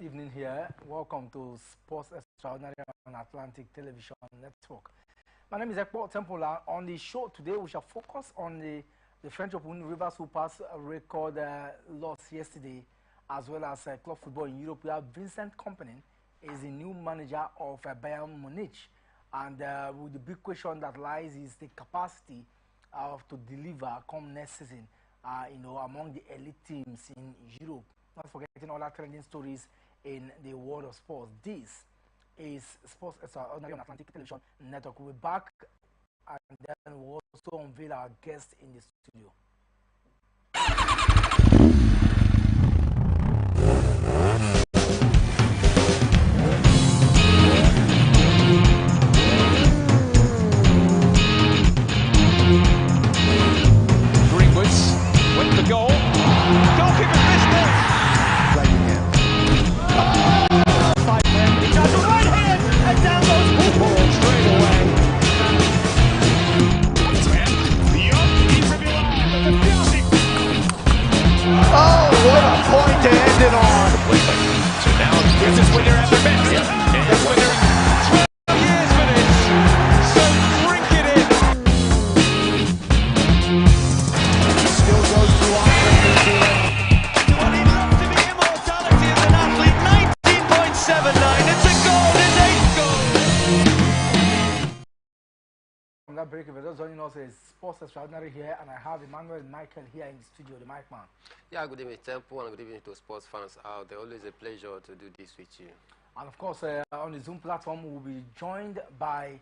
evening here. Welcome to Sports Extraordinary on Atlantic Television Network. My name is Ekpo Tempola. On the show today, we shall focus on the French Open River Super's record loss yesterday, as well as club football in Europe. We have Vincent Kompany, is the new manager of Bayern Munich. And with the big question that lies is the capacity to deliver come next season, among the elite teams in Europe. Not forgetting other trending stories in the world of sports. This is Sports Extraordinary on Atlantic Television Network. We'll be back and then we'll also unveil our guest in the studio. Went for goal. Goalkeeper missed it. Right again. Five men. He does a right hand and down goes Hooper straight away. Oh, what a point to end it on. So now this is when they're at their best. That's when they're 12 years for this. So drink it in. Still goes to Do I need love to be immortality as an athlete? 19.79. It's a goal. It's 8 goals. From that break, if you're just joining us, it's Sports Extraordinary here, and I have Emmanuel Michael here in the studio, the mic man. Yeah, good evening, Temple, and good evening to sports fans out there. Always a pleasure to do this with you. And of course, on the Zoom platform, we'll be joined by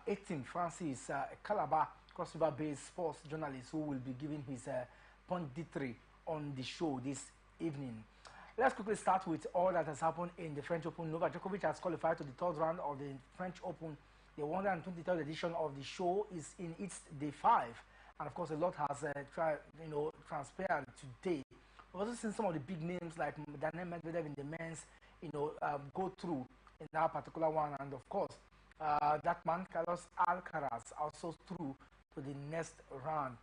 A-Team Francis Calabar, Cross River-based sports journalist, who will be giving his punditry on the show this evening. Let's quickly start with all that has happened in the French Open. Novak Djokovic has qualified to the third round of the French Open. The 123rd edition of the show is in its day 5. And of course, a lot has transpired today. We've also seen some of the big names like Daniel Medvedev in the men's, go through in that particular one. And of course, that man, Carlos Alcaraz, also through to the next round.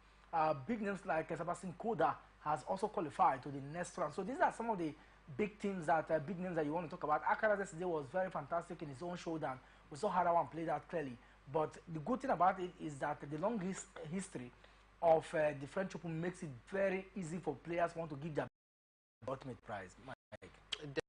Big names like Sebastian Koda has also qualified to the next round. So these are some of the big teams big names that you want to talk about. Alcaraz yesterday was very fantastic in his own showdown. We saw how that one played out clearly. But the good thing about it is that the long history of the French Open makes it very easy for players who want to give their ultimate prize. Mike.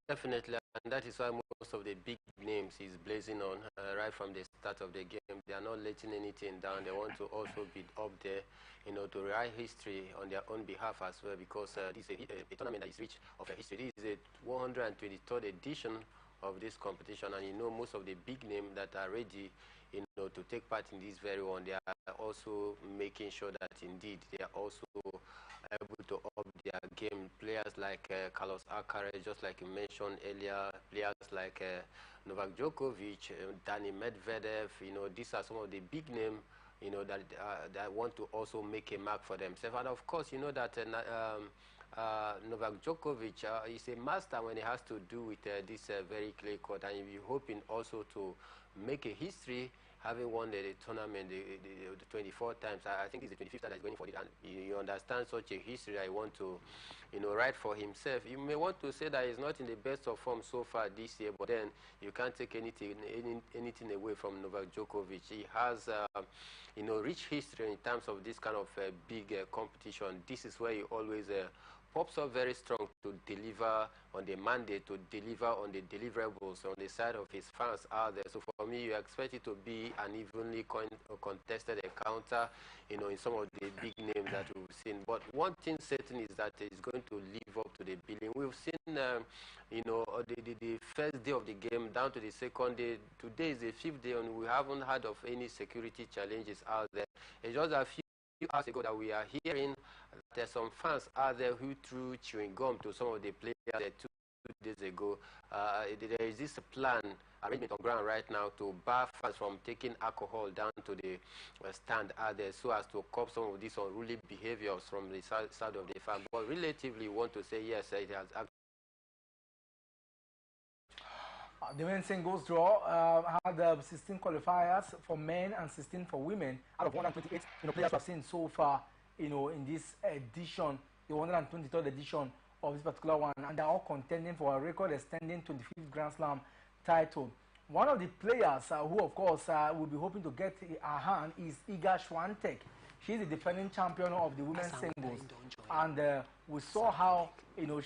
Definitely, and that is why most of the big names is blazing on right from the start of the game. They are not letting anything down. They want to also be up there, to write history on their own behalf as well, because this is a tournament that is rich of history. This is the 123rd edition of this competition, and most of the big names that are ready to take part in this very one, they are also making sure that indeed they are also able to up their game. Players like Carlos Alcaraz, just like you mentioned earlier, players like Novak Djokovic, Daniel Medvedev, these are some of the big names that want to also make a mark for themselves. And of course, that Novak Djokovic is a master when it has to do with this very clay court, and you're hoping also to make a history, having won the tournament the 24 times. I think it's the 25th time that's going for it, and you understand such a history I want to write for himself. You may want to say that he's not in the best of form so far this year, but then you can't take anything away from Novak Djokovic. He has rich history in terms of this kind of big competition. This is where he always pops up very strong to deliver on the mandate, to deliver on the deliverables on the side of his fans out there. So for me, you expect it to be an evenly contested encounter, in some of the big names that we've seen. But one thing certain is that it's going to live up to the billing. We've seen, the first day of the game down to the second day. Today is the 5th day, and we haven't heard of any security challenges out there. It's just a few hours ago that we are hearing that there's some fans out there who threw chewing gum to some of the players 2 days ago. There is this plan arrangement on ground right now to bar fans from taking alcohol down to the stand out there, so as to curb some of these unruly behaviors from the side of the fan. But relatively, want to say yes, it has actually. The men's singles draw had 16 qualifiers for men and 16 for women out of 128 players we have seen so far in this edition, the 123rd edition of this particular one, and they're all contending for a record extending 25th Grand Slam title. One of the players who, of course, will be hoping to get her hand is Iga Swiatek. She's the defending champion of the women's singles, and we saw how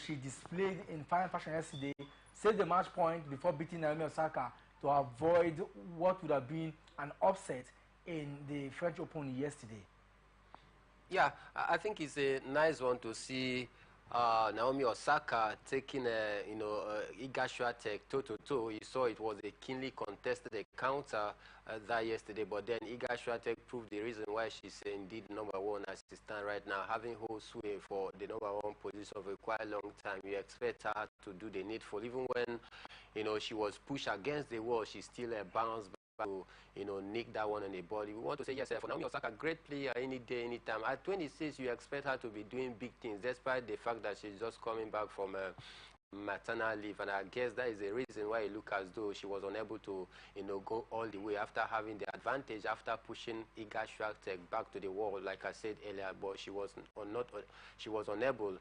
she displayed in fine fashion yesterday, saved the match point before beating Naomi Osaka to avoid what would have been an upset in the French Open yesterday. Yeah, I think it's a nice one to see Naomi Osaka taking Iga Swiatek toe-to-toe. You saw it was a keenly contested encounter that yesterday, but then Iga Swiatek proved the reason why she's indeed number one as she stands right now, having whole sway for the number one position for a quite long time. You expect her to do the needful, even when she was pushed against the wall, she still bounced back to nick that one on the body. We want to say yes, for Naomi Osaka, great player any day, anytime. At 26, you expect her to be doing big things, despite the fact that she's just coming back from maternal leave, and I guess that is the reason why it looked as though she was unable to go all the way after having the advantage, after pushing Iga Swiatek back to the wall, like I said earlier. But she was unable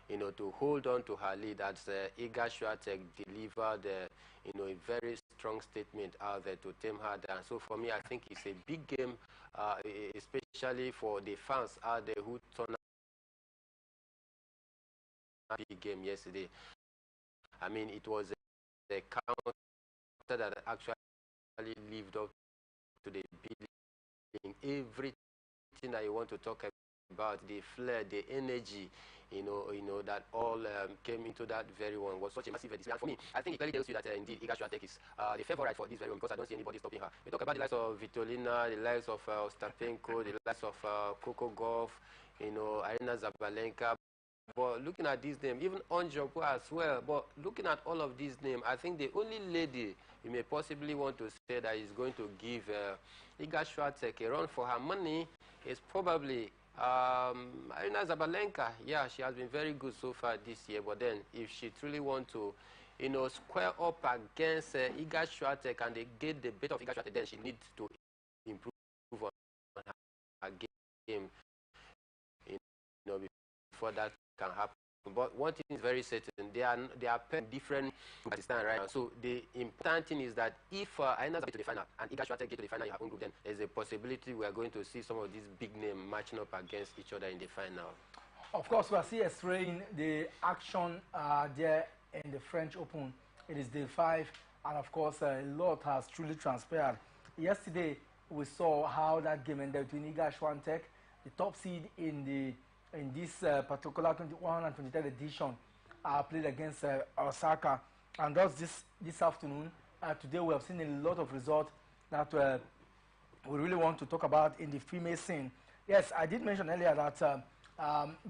to hold on to her lead as Iga Swiatek delivered a very strong statement out there to tame her down. So for me, I think it's a big game, especially for the fans out there who turned out a big game yesterday. I mean, it was a counter that actually lived up to the billing. Everything that you want to talk about, the flair, the energy, that all came into that very one was such a massive display. And for me, I think it clearly tells you that indeed Iga Swiatek is the favorite for this very one, because I don't see anybody stopping her. We talk about the likes of Vitolina, the likes of Ostapenko, the likes of Coco Gauff, Arina Zabalenka. But looking at this name, even Onjoku as well, but looking at all of these names, I think the only lady you may possibly want to say that is going to give Iga Swiatek a run for her money is probably Arina Zabalenka. Yeah, she has been very good so far this year, but then if she truly wants to square up against Iga Swiatek and they get the better of Iga Swiatek, then she needs to improve on her game, before that can happen. But one thing is very certain, they are different Pakistan right now. So the important thing is that if Aina get to the final and Iga Swiatek get to the final in her own group, then there's a possibility we are going to see some of these big names matching up against each other in the final. Of course, we are still extraying the action there in the French Open. It is day 5, and of course, a lot has truly transpired. Yesterday, we saw how that game ended between Iga Swiatek, the top seed in this particular 123rd edition, played against Osaka. And thus this afternoon, today we have seen a lot of results that we really want to talk about in the female scene. Yes, I did mention earlier that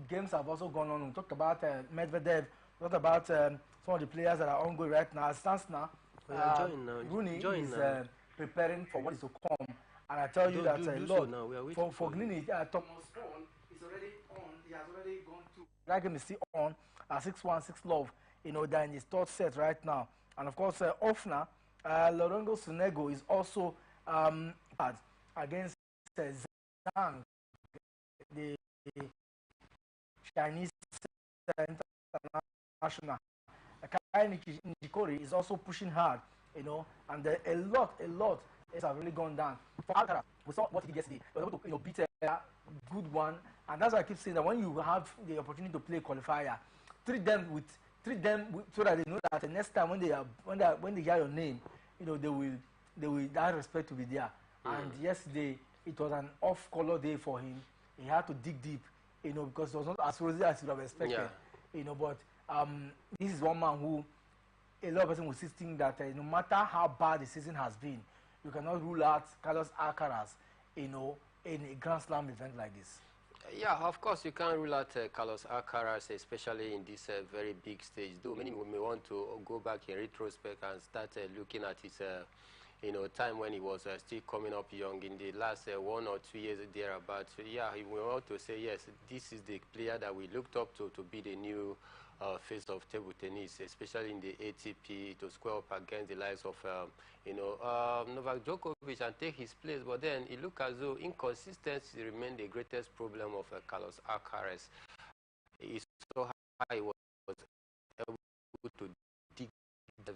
games have also gone on. We talked about Medvedev, we talked about some of the players that are ongoing right now. As stands now, Rooney is preparing for what is to come. And I tell you that for Glini, Thomas Paul is already on. He has already gone to. That game is still on. 6-1, 6-love. They're in his third set right now. And of course, Ofna, Lorenzo Sonego is also against Zhang, the Chinese international. Kai Nishikori is also pushing hard, and a lot have really gone down. For Alcaraz, we saw what he did yesterday. He was able to beat a good one, and that's why I keep saying that when you have the opportunity to play a qualifier, treat them so that they know that the next time when they hear your name, they will that respect to be there. And yesterday it was an off-color day for him. He had to dig deep, because it was not as rosy as you would have expected. Yeah. But this is one man who a lot of people will still think that no matter how bad the season has been, you cannot rule out Carlos Alcaraz, in a Grand Slam event like this. Yeah, of course, you can't rule out Carlos Alcaraz, especially in this very big stage. Though many may want to go back in retrospect and start looking at his time when he was still coming up young in the last 1 or 2 years thereabouts. So, yeah, we want to say, yes, this is the player that we looked up to be the new face of table tennis, especially in the ATP, to square up against the likes of, Novak Djokovic and take his place. But then it looked as though inconsistency remained the greatest problem of Carlos Alcaraz. He saw how he was able to dig the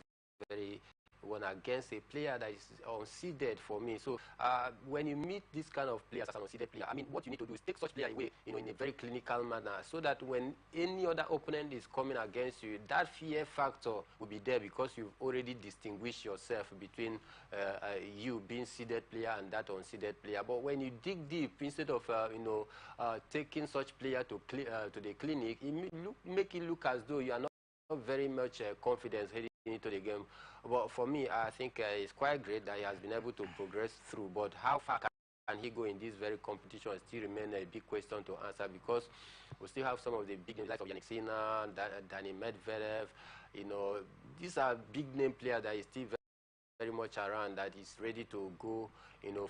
very one against a player that is unseeded for me. So when you meet this kind of players as an unseeded player, I mean, what you need to do is take such player away, in a very clinical manner, so that when any other opponent is coming against you, that fear factor will be there because you've already distinguished yourself between you being seeded player and that unseeded player. But when you dig deep, instead of taking such player to the clinic, make it look as though you are not very much confidence heading into the game. But for me, I think it's quite great that he has been able to progress through. But how far can he go in this very competition still remain a big question to answer, because we still have some of the big names like Yannick Sinner, Danny Medvedev. These are big name players that is still very much around, that is ready to go,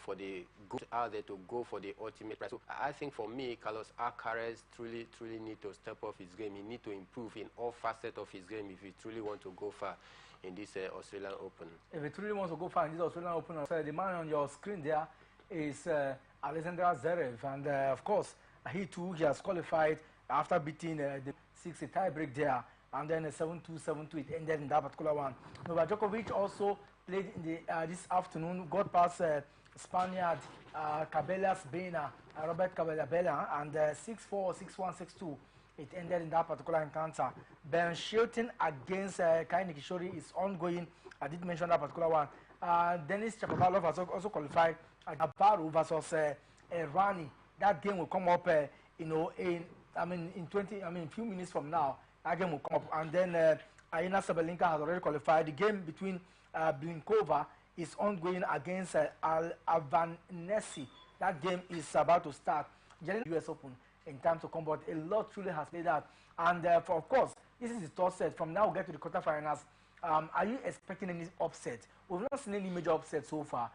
for the go out there to go for the ultimate prize. So I think for me, Carlos Alcaraz truly need to step up his game. He need to improve in all facets of his game if he truly want to go far in this Australian Open. If he truly wants to go far in this Australian Open, the man on your screen there is Alexander Zverev, and of course he too has qualified after beating the 6 tie-break there, and then a 7-2, 7-2 it ended in that particular one. Novak Djokovic also played in the this afternoon, got past Spaniard Cabellas Bena, Robert Cabela Bela, and 6-4, 6-1, 6-2. It ended in that particular encounter. Ben Shelton against Kai Nikishori is ongoing. I did mention that particular one. Denis Shapovalov has also qualified. Gabaru versus Rani. That game will come up, in a few minutes from now. That game will come up, and then Aina Sabalenka has already qualified. The game between Blinkova is ongoing against Alvanesi. That game is about to start. Generally, US Open in time to come, but a lot truly has played out. And of course, this is the third set. From now, we'll get to the quarterfinals. Are you expecting any upset? We've not seen any major upset so far.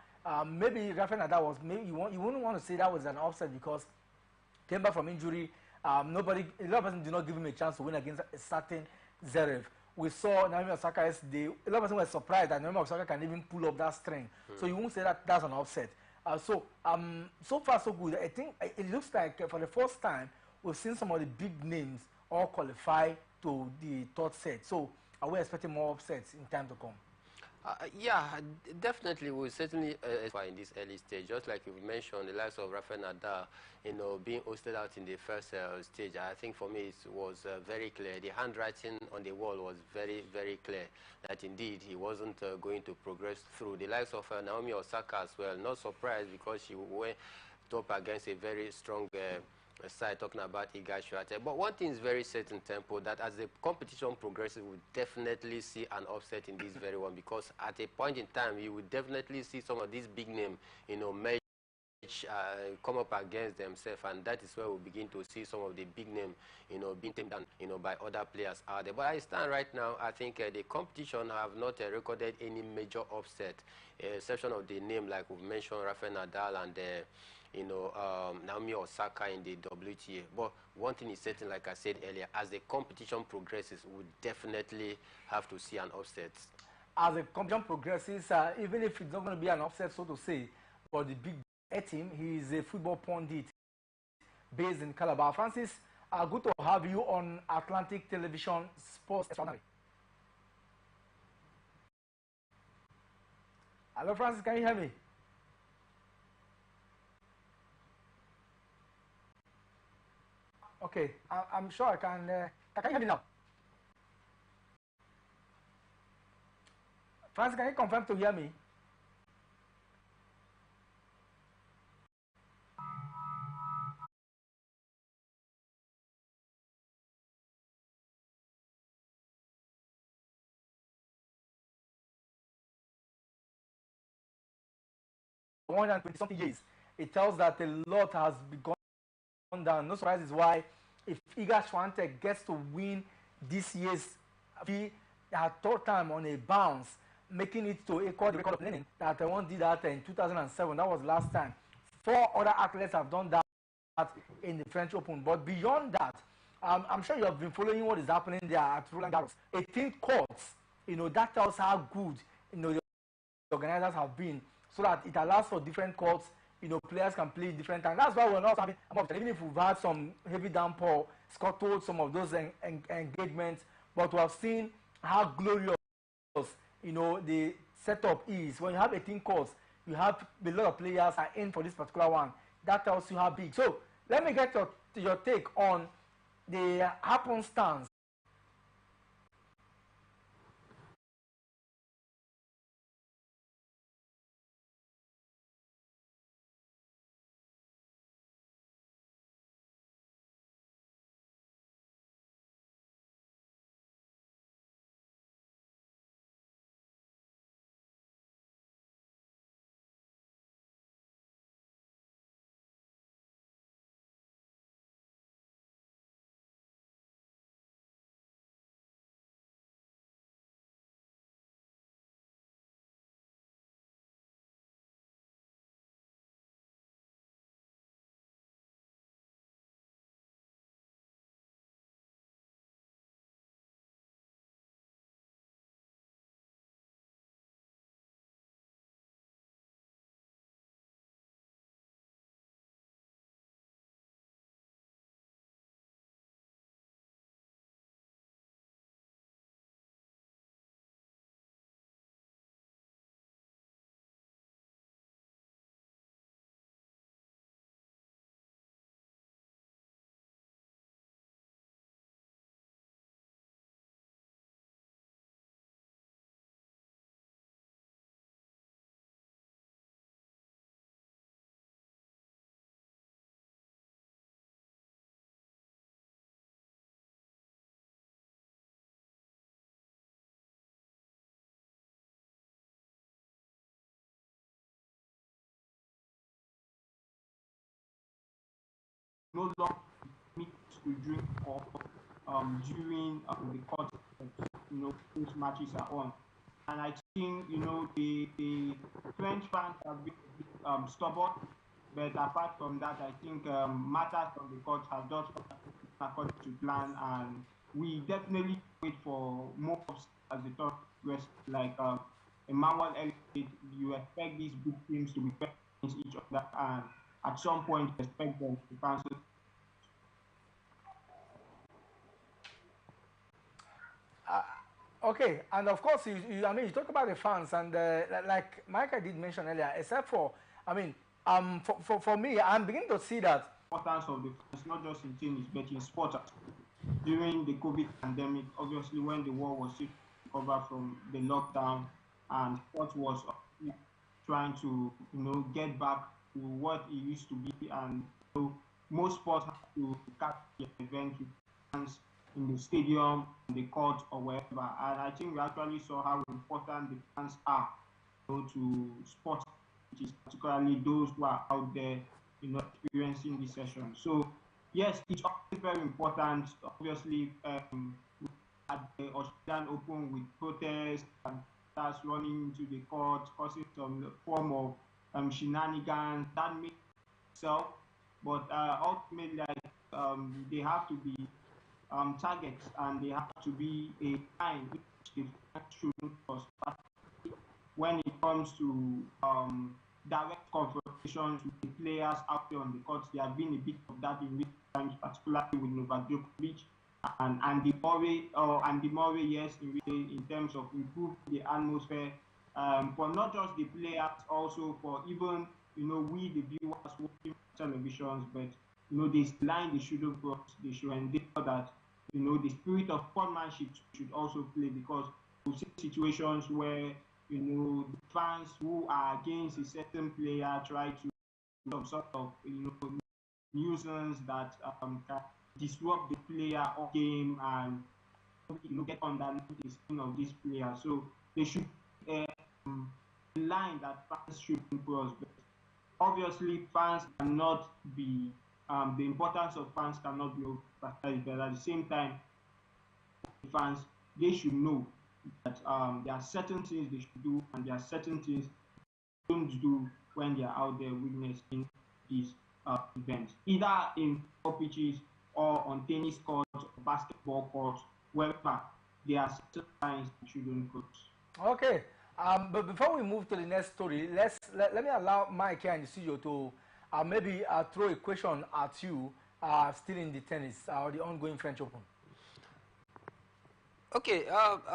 Maybe Rafael Nadal was, maybe you wouldn't want to say that was an upset because came back from injury. A lot of people did not give him a chance to win against a certain Zverev. We saw Naomi Osaka yesterday. A lot of people were surprised that Naomi Osaka can even pull up that strength. So you won't say that that's an upset. So far so good. I think it looks like for the first time we've seen some of the big names all qualify to the third set. So are we expecting more upsets in time to come? Yeah, definitely. We'll certainly in this early stage, just like you mentioned, the likes of Rafael Nadal, being hosted out in the first stage. I think for me it was very clear. The handwriting on the wall was very, very clear that indeed he wasn't going to progress through. The likes of Naomi Osaka as well. Not surprised because she went up against a very strong side, talking about Iga Swiatek. But one thing is very certain, Tempo, that as the competition progresses, we'll definitely see an upset in this very one, because at a point in time, you will definitely see some of these big names, come up against themselves, and that is where we'll begin to see some of the big names, being taken down, by other players out there. But I stand right now, I think the competition have not recorded any major upset, exception of the name, like we've mentioned, Rafael Nadal and Naomi Osaka in the WTA. But one thing is certain, like I said earlier, as the competition progresses, we'll definitely have to see an upset. As the competition progresses, even if it's not going to be an upset, so to say, for the big team, he is a football pundit based in Calabar. Francis, good to have you on Atlantic Television Sports Extraordinary. Hello, Francis, can you hear me? Okay, I'm sure I can. Can you hear me now? Francis, can you confirm to hear me? For 120-something years, it tells that a lot has gone down. No surprise is why, if Iga Swiatek gets to win this year's, he had third time on a bounce, making it to equal the record of Lenin that one did that in 2007. That was last time. 4 other athletes have done that in the French Open. But beyond that, I'm sure you have been following what is happening there at Roland Garros. 18 courts, that tells how good, the organizers have been, so that it allows for different courts, players can play different times. That's why we're not having, even if we've had some heavy downpour, scuttled some of those engagements, but we have seen how glorious, the setup is. When you have 18 courts, you have a lot of players are in for this particular one. That tells you how big. So let me get your take on the happen stance. No longer meet to drink or during the court, those matches are on. And I think the French fans have been stubborn, but apart from that, I think matters on the court have just according to plan, and we definitely wait for more as the top rest like Emmanuel Elliott. You expect these big teams to be against each other, and at some point expect them to cancel. Okay, and of course, you talk about the fans, and like Michael did mention earlier, except for, for me, I'm beginning to see that Importance of the fans, not just in tennis, but in sport. During the COVID pandemic, obviously, when the world was still recover from the lockdown, and sport was trying to, get back to what it used to be, and most sports have to catch the event with fans in the stadium, in the court, or wherever. And I think we actually saw how important the fans are, to sports, which is particularly those who are out there, experiencing this session. So yes, it's always very important. Obviously, at the Australian Open with protests and stars running into the court, causing some form of shenanigans, that makes itself. But ultimately, they have to be targets, and they have to be a time which the fans shouldn't cross. When it comes to direct confrontations with the players out there on the court, there have been a bit of that in recent times, particularly with Novak Djokovic and Andy Murray, yes, in terms of improving the atmosphere for not just the players, also for even we the viewers watching televisions, but this line they shouldn't cross. They should endeavor that the spirit of sportsmanship should also play, because we see situations where the fans who are against a certain player try to sort of nuisance that can disrupt the player or game and get underneath the skin of this player. So they should line that fans shouldn't cross. But obviously, fans cannot be the importance of fans cannot be overemphasized. But at the same time, fans, they should know that there are certain things they should do, and there are certain things they don't do when they are out there witnessing these events, either in pitches or on tennis courts, or basketball courts, wherever there are certain lines that shouldn't cross. okay, But before we move to the next story, let me allow Mike here in the studio to maybe throw a question at you, still in the tennis or the ongoing French Open. Okay,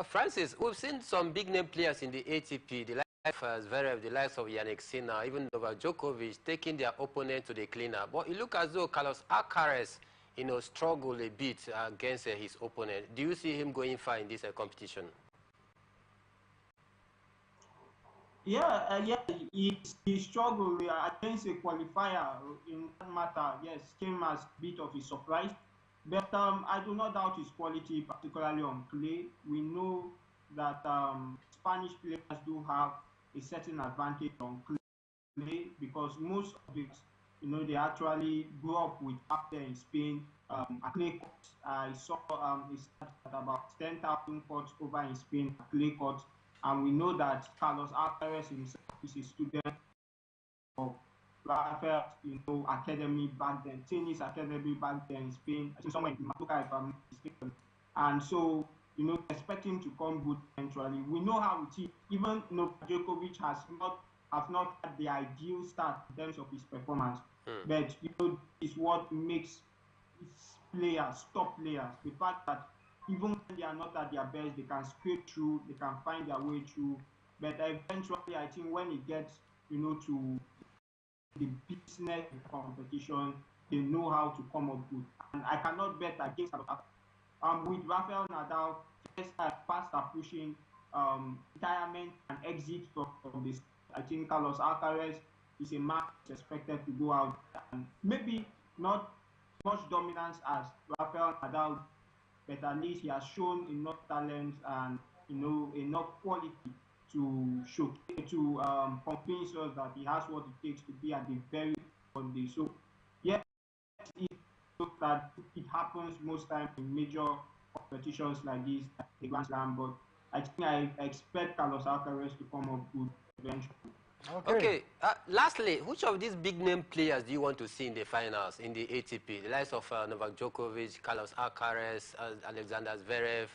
Francis, we've seen some big name players in the ATP, the likes of Zverev, the likes of Yannick Sinner, even Novak Djokovic, taking their opponent to the cleaner. But it looks as though Carlos Alcaraz, struggled a bit against his opponent. Do you see him going far in this competition? Yeah, he struggled against a qualifier in that matter. Yes, came as a bit of a surprise. But I do not doubt his quality, particularly on clay. We know that Spanish players do have a certain advantage on clay because most of it, they actually grew up with up there in Spain. Clay courts. I saw he started at about 10,000 courts over in Spain, clay courts. And we know that Carlos Alcaraz himself is a student of Rafael, academy back then, tennis academy back then in Spain. I think somewhere in Matuka, if I'm not mistaken. And so, expect him to come good eventually. We know how it is. Even Djokovic have not had the ideal start in terms of his performance. But it's what makes players, top players, the fact that even when they are not at their best, they can scrape through, they can find their way through. But eventually, I think when it gets, to the business competition, they know how to come up good. And I cannot bet against with Rafael Nadal, just fast pushing retirement and exit from this. I think Carlos Alcaraz is a man who's expected to go out and maybe not much dominance as Rafael Nadal, but at least he has shown enough talent and enough quality to show to convince us that he has what it takes to be at the very top day. So yes, that it happens most times in major competitions like this, like the Grand Slam, but I think I expect Carlos Alcaraz to come up good eventually. Okay. Lastly, which of these big name players do you want to see in the finals in the ATP? The likes of Novak Djokovic, Carlos Alcaraz, Alexander Zverev,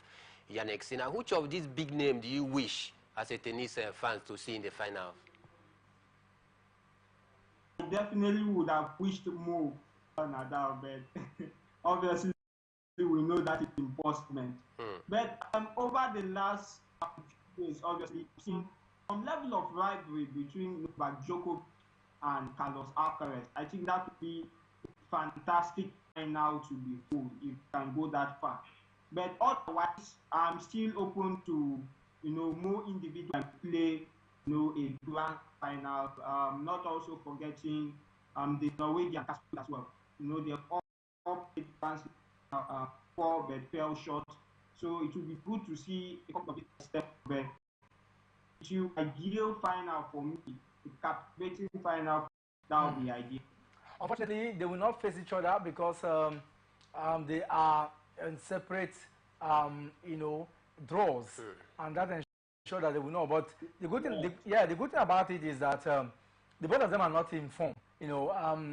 Yannick Sinner. Which of these big names do you wish as a tennis fan to see in the finals? I definitely would have wished more on Nadal, but obviously we know that it's impossible. But over the last few days, obviously, we've seen some level of rivalry between Novak Djokovic and Carlos Alcaraz. I think that would be fantastic final to behold if you can go that far. But otherwise, I'm still open to more individual play, a grand final. Not also forgetting the Norwegian as well. They all played four but fell short. So it would be good to see a couple of steps back. To ideal final for me, the captivating final, that would be ideal. Unfortunately, they will not face each other because they are in separate, draws, and that ensures that they will know. But the good thing, the good thing about it is that the both of them are not in form,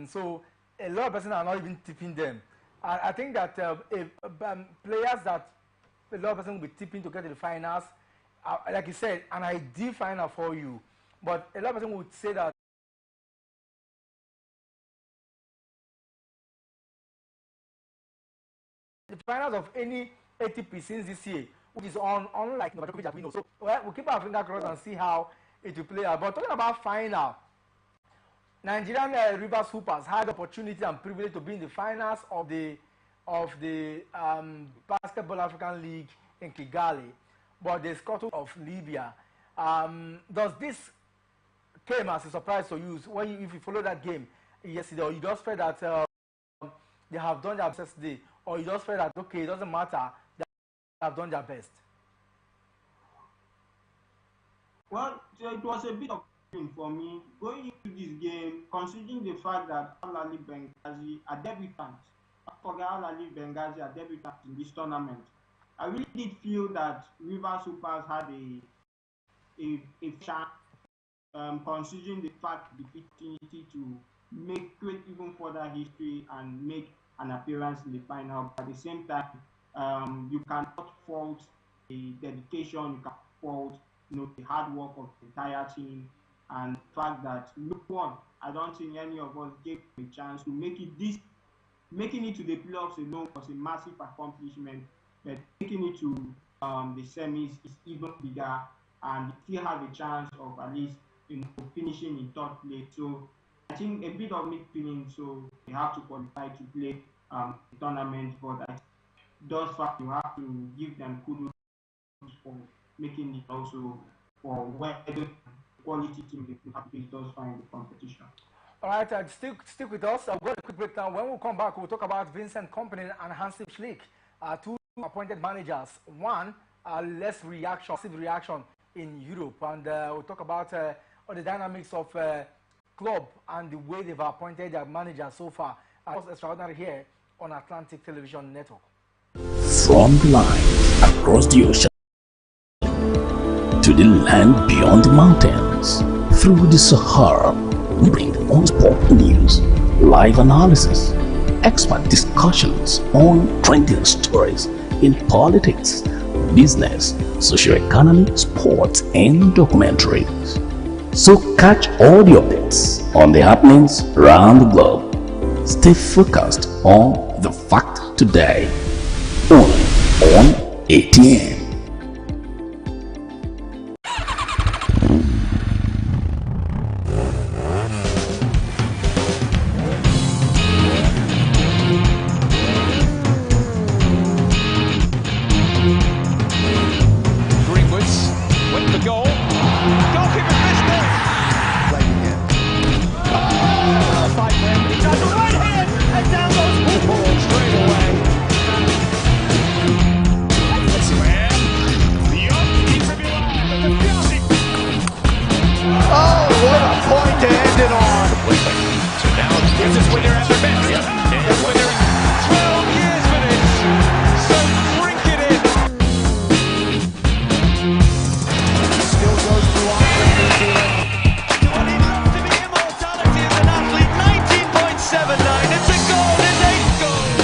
so a lot of persons are not even tipping them. I think that players that a lot of persons will be tipping to get to the finals, like you said, an ideal final for you. But a lot of persons would say that the finals of any ATP since this year, which is unlike Novak Djokovic that we know. So we'll keep our finger crossed and see how it will play out. But talking about final, Nigerian Rivers Hoopers had the opportunity and privilege to be in the finals of the Basketball African League in Kigali, but they scuttled of Libya. Does this came as a surprise to you if you follow that game yesterday, or you just felt that they have done their best today, or you just felt that okay, it doesn't matter, they have done their best? Well, it was a bit of for me going into this game, considering the fact that Al-Ali Benghazi are debutants. I forget Al-Ali Benghazi are debutants in this tournament. I really did feel that Rivers Hoopers had a chance, considering the fact the opportunity to create even further history and make an appearance in the final. But at the same time, you cannot fault the dedication, you cannot fault the hard work of the entire team and the fact that no one, I don't think any of us gave a chance to make it this. Making it to the playoffs alone was a massive accomplishment, but making it to the semis is even bigger, and they still have a chance of at least finishing in third place. So I think a bit of mixed feeling. So they have to qualify to play the tournament, but thus far you have to give them kudos for making it also for whether quality team they have faced thus far in the competition. All right, stick with us. I've got a quick breakdown. When we come back, we'll talk about Vincent Company and Hansi Flick, two appointed managers. One, less reaction, massive reaction in Europe, and we'll talk about all the dynamics of club and the way they've appointed their managers so far. What's extraordinary here on Atlantic Television Network. From the line across the ocean to the land beyond the mountains, through the Sahara, we bring on sport news, live analysis, expert discussions on trending stories in politics, business, socio-economy, sports, and documentaries. So catch all the updates on the happenings around the globe. Stay focused on the fact today, only on ATN. Greenwood's went for goal. Goalkeeper missed it. Play again. Fight for him. He does a right hand and down goes Paul straight away. Elsewhere. Beyond keeper below. The Chelsea. Oh, what a point to end it on. So now this is when they're at their best. And when they're 12 years for this. So drink it in. Still goes to Andre New Zealand. Do I need love to be immortality as an athlete? 19.79. It's a goal. It's 8 goals.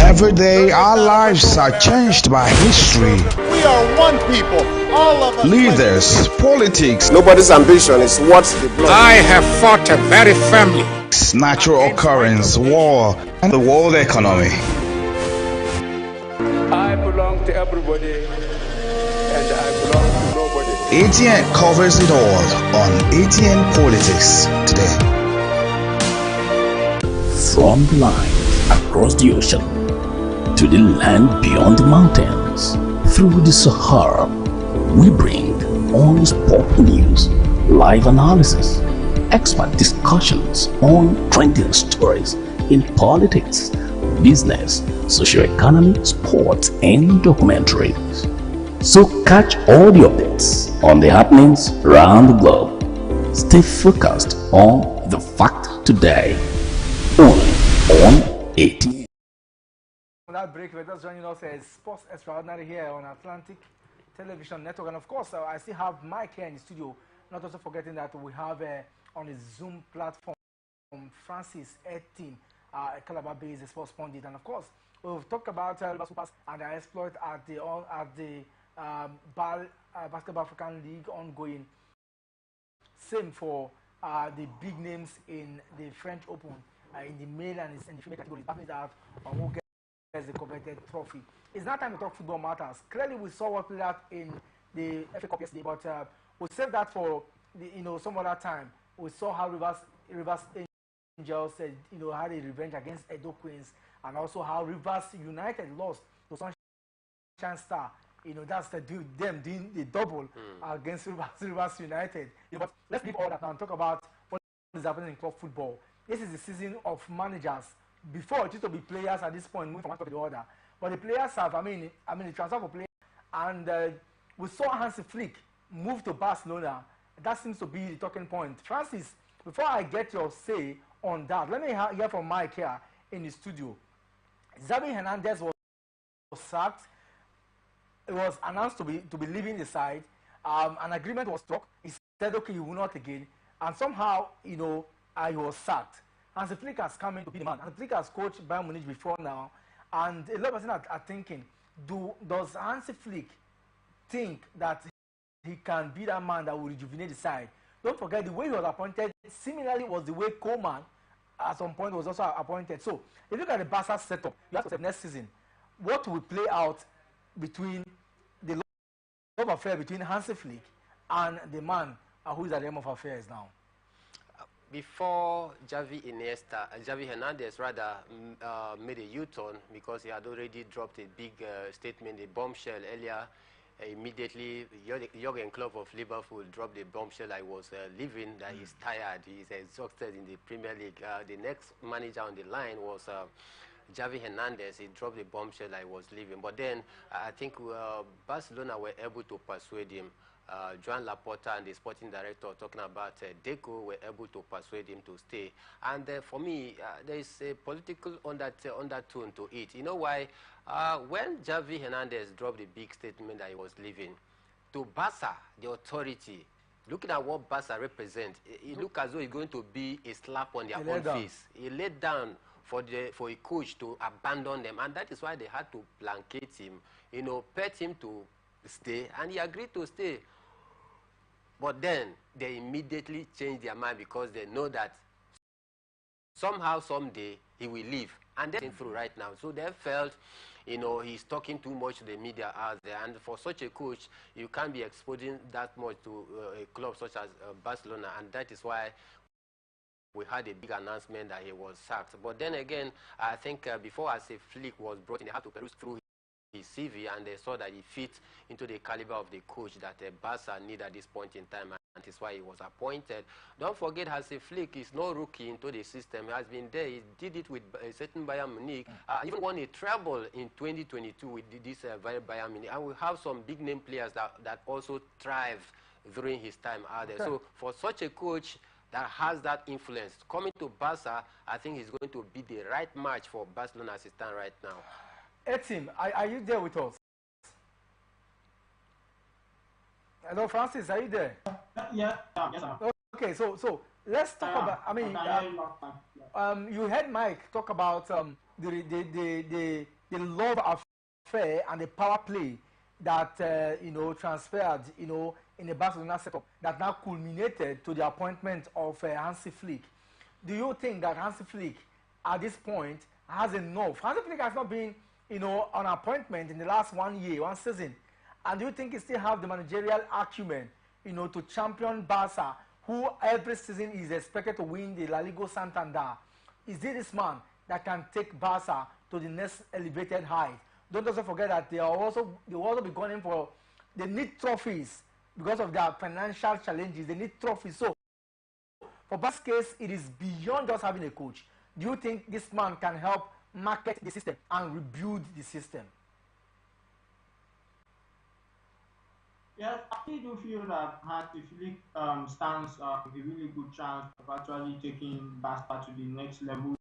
Every day, our lives are changed by history, We are one people. All of us. leaders, politics, Nobody's ambition is what the blood. I have fought a very firmly. natural occurrence, war, and the world economy. I belong to everybody, and I belong to nobody. ATN covers it all on ATN Politics today. From the line across the ocean to the land beyond the mountains, through the Sahara, we bring on sport news, live analysis, expert discussions on trending stories in politics, business, socio-economy, sports, and documentaries. So catch all the updates on the happenings around the globe. Stay focused on the fact today, only on ATN. On that break, we're just joining us as Sports Extraordinary here on Atlantic Television Network. And of course, I still have Mike here in the studio. Not also forgetting that we have on the Zoom platform Francis Etin, a Calabar-based sports pundit. And of course, we've talked about Supers and their exploit at the Basketball African League ongoing. Same for the big names in the French Open, in the male and in the female categories. That means that who gets the coveted trophy. It's not time to talk football matters. Clearly, we saw what played out in the FA Cup yesterday, but we'll save that for some other time. We saw how Rivers Angels had a revenge against Edo Queens, and also how Rivers United lost to Sunshine Star. That's them doing the double against Rivers United. But let's leave all that now and talk about what is happening in club football. This is the season of managers. Before it used to be players at this point moving from one club to the other, but the players have, the transfer for players, and we saw Hansi Flick move to Barcelona. That seems to be the talking point. Francis, before I get your say on that, let me hear from Mike here in the studio. Xavi Hernandez was sacked. it was announced to be leaving the side. An agreement was struck. He said, okay, he will not again, and somehow, he was sacked. Hansi Flick has come in to be the man. Hansi Flick has coached Bayern Munich before now, and a lot of people are thinking, does Hansi Flick think that he can be that man that will rejuvenate the side? Don't forget the way he was appointed similarly was the way Coleman at some point was also appointed. So if you look at the Barca setup, you have to say next season, what will play out between the love affair between Hansi Flick and the man who is at the helm of affairs now? Before Javi Hernandez rather made a U-turn because he had already dropped a big statement, a bombshell earlier. Immediately, Jurgen Klopp of Liverpool dropped the bombshell. I was leaving, that he's tired, he's exhausted in the Premier League. The next manager on the line was Javi Hernandez. He dropped the bombshell, I was leaving. But then I think Barcelona were able to persuade him. Joan Laporta and the sporting director talking about Deco were able to persuade him to stay. And for me, there is a political undertone to it. You know why? When Javi Hernandez dropped the big statement that he was leaving, to Barca, the authority, looking at what Barca represents, it looked as though it's going to be a slap on their own face. He laid down for a coach to abandon them, and that is why they had to blanket him, pet him to stay, and he agreed to stay. But then they immediately changed their mind because they know that somehow, someday, he will leave. And they're through right now. So they felt, he's talking too much to the media out there. And for such a coach, you can't be exposing that much to a club such as Barcelona. And that is why we had a big announcement that he was sacked. But then again, I think before Hansi Flick was brought in, they had to peruse through his CV, and they saw that he fit into the caliber of the coach that Barca need at this point in time, and that is why he was appointed. Don't forget, Hansi Flick is no rookie into the system. He has been there. He did it with a certain Bayern Munich. Even won a treble in 2022 with this very Bayern Munich. And we have some big name players that also thrived during his time out there. So for such a coach that has that influence, coming to Barca, I think he's going to be the right match for Barcelona as it stands right now. Etim, are you there with us? Hello, Francis, are you there? Yes, sir. Okay, so let's talk about. I mean, you heard Mike talk about the love affair and the power play that transferred in the Barcelona setup that now culminated to the appointment of Hansi Flick. Do you think that Hansi Flick at this point has enough? Hansi Flick has not been on appointment in the last 1 year, one season. And do you think he still have the managerial acumen, to champion Barca, who every season is expected to win the La Liga Santander? Is it this man that can take Barca to the next elevated height? Don't also forget that they will also be going for, they need trophies because of their financial challenges. They need trophies. So for Barca's case, it is beyond just having a coach. Do you think this man can help market the system and rebuild the system? Yes, I do feel that Hansi Flick stands a really good chance of actually taking Barca to the next level.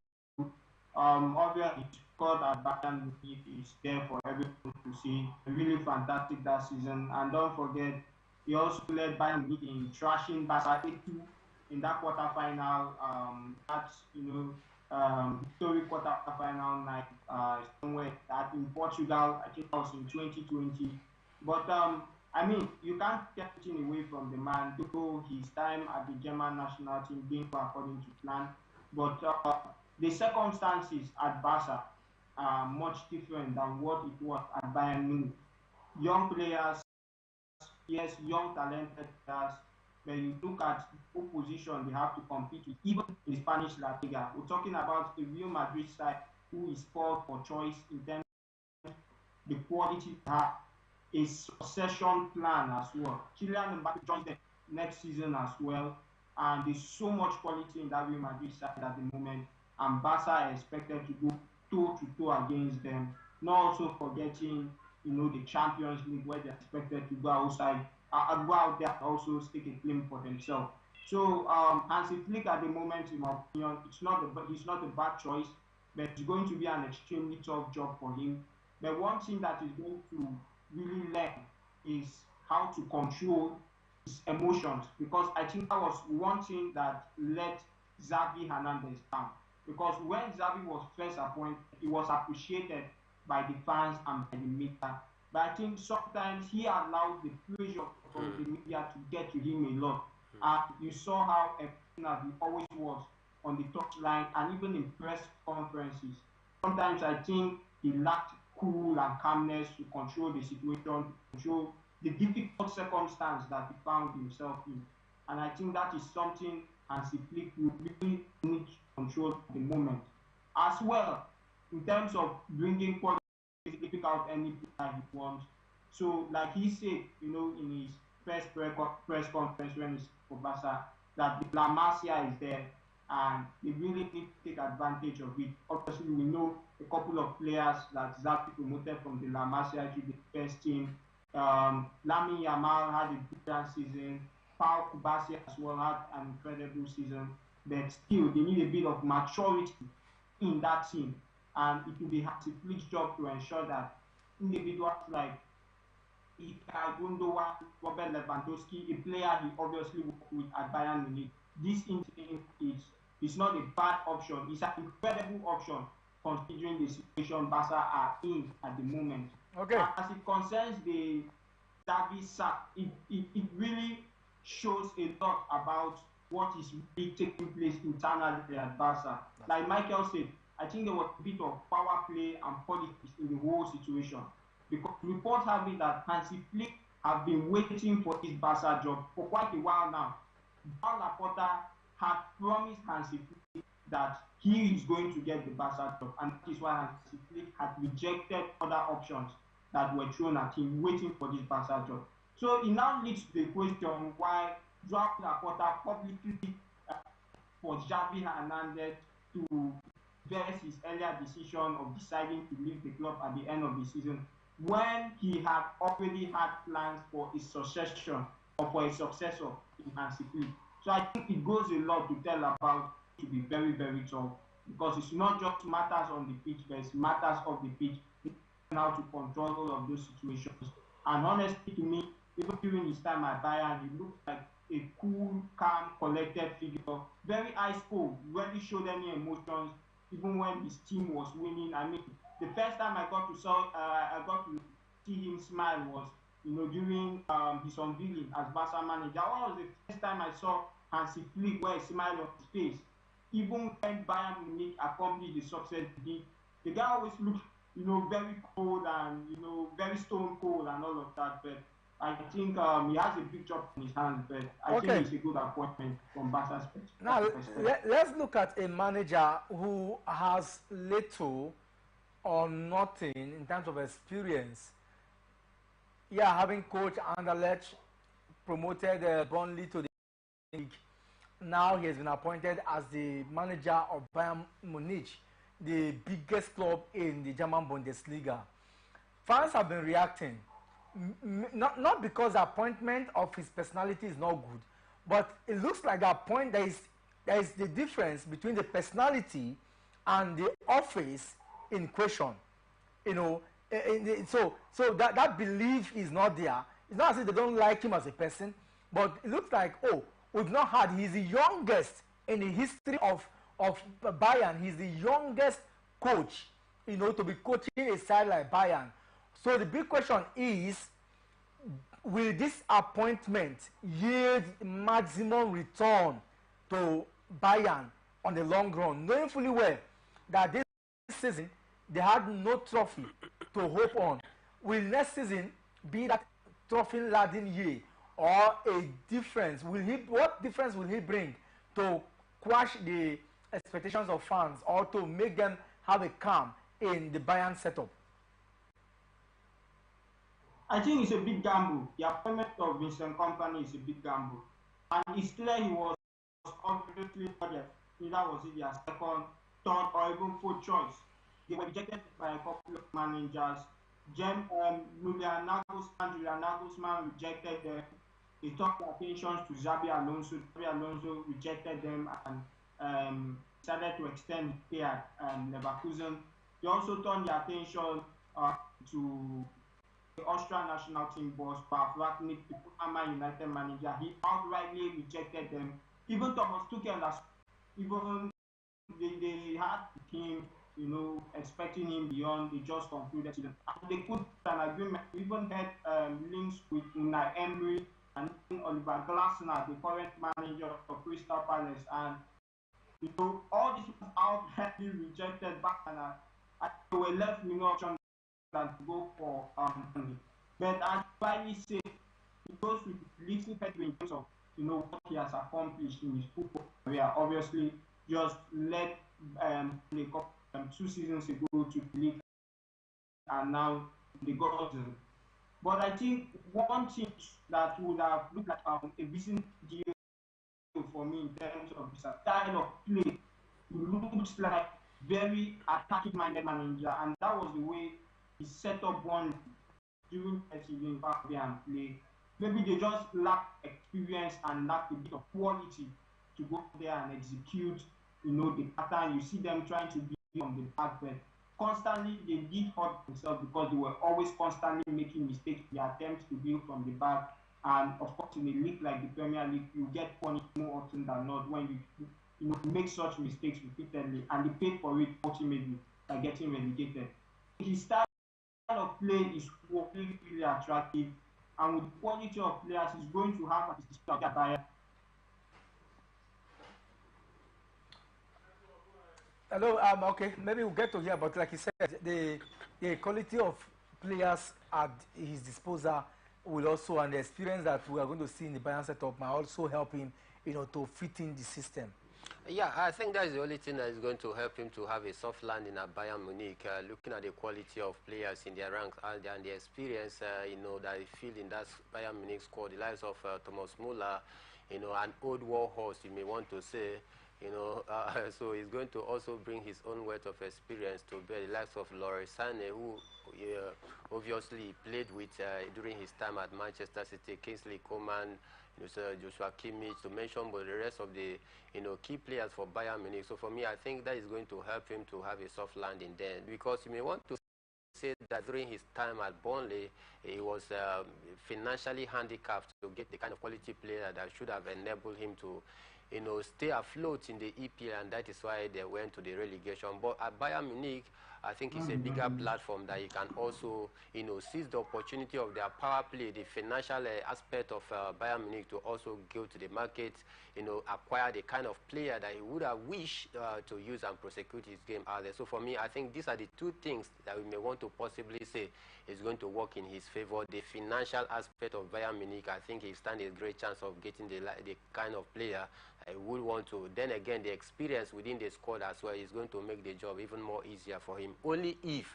Obviously, his squad at Bayern Munich is there for everyone to see. Really fantastic that season. And don't forget, he also led Bayern Munich in trashing Barca 8-2 in that quarterfinal. That's historic quarterfinal night somewhere in Portugal. I think that was in 2020. But I mean, you can't get anything away from the man. Though his time at the German national team didn't go according to plan, but the circumstances at Barca are much different than what it was at Bayern Munich. Young players, yes, young talented players. When you look at the position they have to compete with, even in the Spanish La Liga, we're talking about the Real Madrid side who is spoiled for choice in terms of the quality they have. A succession plan as well. Kylian Mbappe joins them next season as well, and there's so much quality in that Real Madrid side at the moment, and Barca are expected to go toe-to-toe against them. Not also forgetting, the Champions League where they're expected to go outside, go out there and also stake a claim for themselves. So Hansi Flick at the moment, in my opinion, he's not a bad choice, but it's going to be an extremely tough job for him. But one thing that is going to really learn is how to control his emotions, because I think that was one thing that let Xavi Hernandez down. Because when Xavi was first appointed, he was appreciated by the fans and by the media. But I think sometimes he allowed the pressure from the media to get to him a lot. And you saw how emotional he always was on the touchline and even in press conferences. Sometimes I think he lacked cool and calmness to control the situation, to control the difficult circumstance that he found himself in. And I think that is something Hansi Flick will really need to control at the moment. As well, in terms of bringing quality, pick out any player he wants. So, like he said, in his first press conference when he's for Barca, that the La Masia is there and they really need to take advantage of it. Obviously, we know a couple of players that Xavi promoted from the La Masia to the first team. Lamine Yamal had a brilliant season. Paul Kubasi as well had an incredible season. But still, they need a bit of maturity in that team. And it will be Hansi Flick's job to ensure that individuals like Gundogan, Robert Lewandowski, a player he obviously worked with at Bayern Munich, this is not a bad option. It's an incredible option considering the situation Barca are in at the moment. Okay. As it concerns the Xavi sack, it really shows a lot about what is really taking place internally at Barca. Like Michael said, I think there was a bit of power play and politics in the whole situation. Because reports have it that Hansi Flick have been waiting for his Barca job for quite a while now. João Laporta had promised Hansi Flick that he is going to get the Barca job, and that is why Hansi Flick had rejected other options that were thrown at him, waiting for this Barca job. So it now leads to the question why João Laporta publicly for Xavi Hernandez to verse his earlier decision of deciding to leave the club at the end of the season, when he had already had plans for his succession or for a successor in Hansi Flick. So I think it goes a lot to tell about to be very, very tough, because it's not just matters on the pitch, but it's matters of the pitch, how to control all of those situations. And honestly, to me, even during his time at Bayern, he looked like a cool, calm, collected figure, very ice cold, rarely showed any emotions, even when his team was winning. I mean, the first time I got to see him smile was, during his unveiling as Barca manager. That was the first time I saw Hansi Flick wear a smile on his face. Even when Bayern Munich accomplished the success he did, the guy always looked, very cold and, very stone cold and all of that. But I think he has a big job in his hands, but I think it's a good appointment from Barca's perspective. Now, let's look at a manager who has little or nothing in terms of experience. Yeah, having coached Anderlecht, promoted Burnley to the league. Now he has been appointed as the manager of Bayern Munich, the biggest club in the German Bundesliga. Fans have been reacting, not because the appointment of his personality is not good, but it looks like there is the difference between the personality and the office in question. So that belief is not there. It's not as if they don't like him as a person, but it looks like, we've not had, he's the youngest in the history of Bayern. He's the youngest coach, to be coaching a side like Bayern. So the big question is, will this appointment yield maximum return to Bayern on the long run, knowing fully well that this season they had no trophy to hope on? Will next season be that trophy-laden year, or a difference? What difference will he bring to quash the expectations of fans, or to make them have a calm in the Bayern setup? I think it's a big gamble. The appointment of Vincent Kompany is a big gamble. And it's clear he was obviously either was it their second, third, or even fourth choice. They were rejected by a couple of managers. Julian Nagelsmann rejected them. They turned their attentions to Xabi Alonso. Xabi Alonso rejected them and decided to extend his stay at Leverkusen. They also turned their attention to the Austrian national team boss, Rangnick, the former United manager, he outrightly rejected them. Even Thomas Tuchel, even they had him, expecting him beyond the just concluded season. And they put an agreement. We even had links with Unai Emery and Oliver Glasner, the current manager of Crystal Palace, and all this was outrightly rejected back, and they were left with no option than to go for money. But as I say, it goes with little better in terms of what he has accomplished in his football career. Obviously, just led the cup 2 seasons ago to the league, and now the golden. But I think one thing that would have looked like a recent deal for me in terms of the style of play, looks like very attacking-minded manager, and that was the way he set up one during season and play. Maybe they just lack experience and lack a bit of quality to go there and execute, the pattern. You see them trying to be on the back, but constantly they did hurt themselves because they were always constantly making mistakes. The attempts to build from the back, and of course in a league like the Premier League, you get punished more often than not when you make such mistakes repeatedly, and they paid for it ultimately by getting relegated. His style of play is really, really attractive, and with the quality of players, he's going to have a display of their. Hello, okay, maybe we'll get to here, but like you said, the quality of players at his disposal will also, and the experience that we are going to see in the Bayern setup might also help him, to fit in the system. Yeah, I think that's the only thing that is going to help him to have a soft landing at Bayern Munich. Looking at the quality of players in their ranks and the experience, that they feel in that Bayern Munich squad, the likes of Thomas Muller, an old war horse, you may want to say. So he's going to also bring his own weight of experience to bear. The likes of Leroy Sané, who obviously played with during his time at Manchester City, Kingsley Coman, Joshua Kimmich, to mention, but the rest of the key players for Bayern Munich. So for me, I think that is going to help him to have a soft landing there, because you may want to say that during his time at Burnley, he was financially handicapped to get the kind of quality player that should have enabled him to stay afloat in the EPL, and that is why they went to the relegation. But at Bayern Munich, I think it's a bigger platform that you can also, seize the opportunity of their power play, the financial aspect of Bayern Munich, to also go to the market, acquire the kind of player that he would have wished to use and prosecute his game out there. So for me, I think these are the two things that we may want to possibly say is going to work in his favor. The financial aspect of Bayern Munich, I think he stands a great chance of getting the kind of player I would want to. Then again, the experience within the squad as well is going to make the job even more easier for him. Only if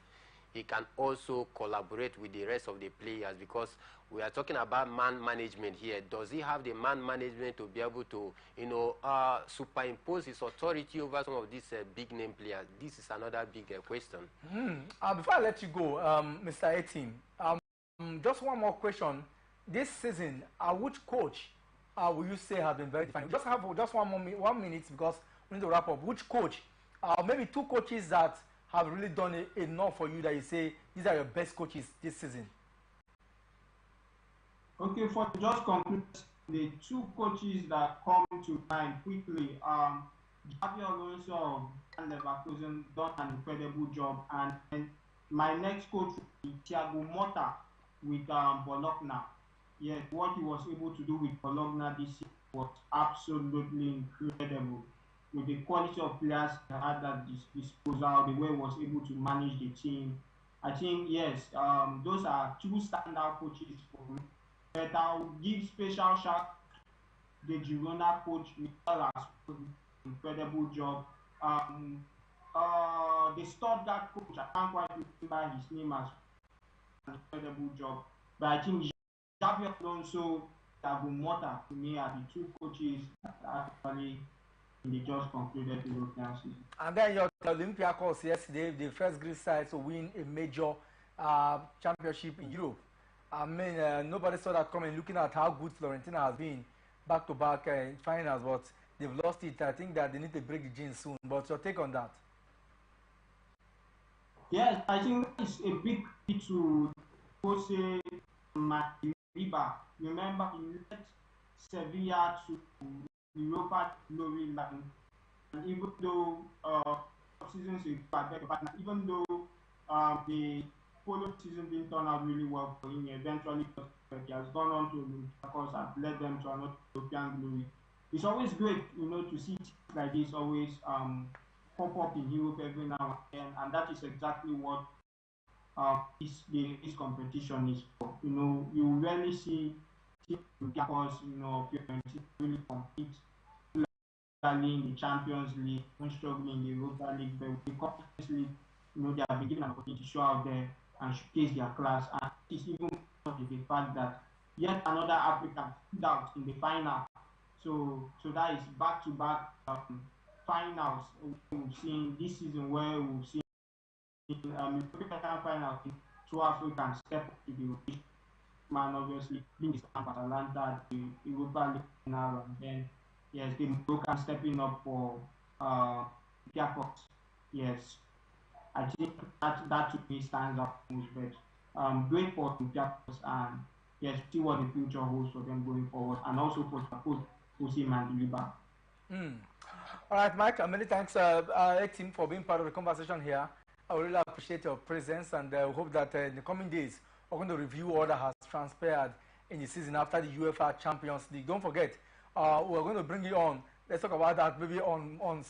he can also collaborate with the rest of the players, because we are talking about man management here. Does he have the man management to be able to, superimpose his authority over some of these big name players? This is another big question. Before I let you go, Mr. 18, just one more question. This season, which coach will you say has been very defining? Just have just 1 minute, because we need to wrap up. Which coach, maybe two coaches that have really done enough for you that you say these are your best coaches this season? Okay, for just conclude, the two coaches that come to mind quickly, Xabi Alonso of Leverkusen done an incredible job, and my next coach will be Thiago Motta with Bologna. Yes, what he was able to do with Bologna this year was absolutely incredible. With the quality of players he had at his disposal, the way he was able to manage the team, I think, yes, those are two standout coaches for me. But I'll give special shout the Girona coach, Mikel has done an incredible job. The Stuttgart coach, I can't quite remember his name, has done an incredible job. But I think Xabi Alonso, Thiago Motta, to me, are the two coaches that actually in the just concluded European season. And then your Olympiacos yesterday, the first Greek side to win a major championship in Europe. I mean, nobody saw that coming, looking at how good Fiorentina has been back-to-back in finals, but they've lost it. I think that they need to break the gene soon. But your take on that? Yes, I think it's a big key to Jose Matiba, remember he led Sevilla to Europa glory line, and even though seasons ago, even though the polo season didn't turn out really well for him, eventually he has gone on to Olympiacos and led them to another European glory. It's always great, to see teams like this always pop up in Europe every now and then, and that is exactly what this competition is for. You rarely see teams because Fiorentina really compete in the Champions League, when struggling in the Europa League, but with the Conference League, they have been given an opportunity to show out there and showcase their class. And it's even the fact that yet another African stood out in the final. So that is back-to-back finals we've seen this season, where we've seen African final, two Africans step up to the man, obviously being the Atalanta, the Europa League final, and then yes, the Moroccan stepping up for Olympiacos. Yes, I think that to me stands out most. But great for Olympiacos, and yes, see what the future holds for them going forward, and also for the coach Jose Mandiliba. All right, Mike, many thanks, team, for being part of the conversation here. I really appreciate your presence, and we hope that in the coming days, we're going to review all that has transpired in the season after the UEFA Champions League. Don't forget, we're going to bring you on. Let's talk about that maybe on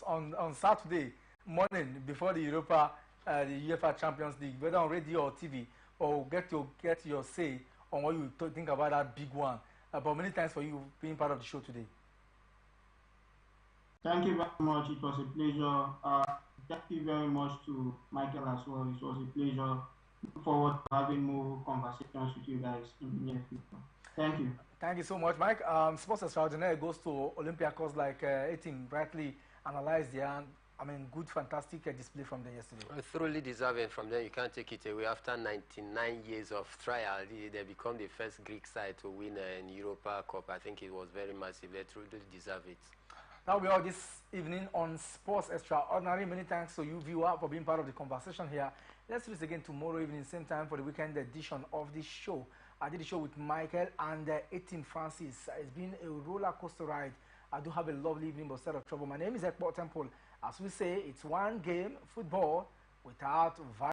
Saturday morning before the the UEFA Champions League, whether on radio or TV, or get your say on what you think about that big one. But many thanks for you being part of the show today. Thank you very much. It was a pleasure. Thank you very much to Michael as well. It was a pleasure. Look forward to having more conversations with you guys in the near future. Thank you. Thank you so much, Mike. Sports Extraordinaire goes to Olympiacos, like Etim rightly analyzed there. I mean, good, fantastic display from them yesterday. Thoroughly deserving from them. You can't take it away. After 99 years of trial, they become the first Greek side to win an Europa Cup. I think it was very massive. They truly deserve it. That will be all this evening on Sports Extraordinary. Many thanks to you, viewer, for being part of the conversation here. Let's do this again tomorrow evening, same time, for the weekend edition of the show. I did the show with Michael and Etim Francis. It's been a roller coaster ride. I do have a lovely evening, but instead of trouble. My name is Ekpo Temple. As we say, it's one game, football, without violence.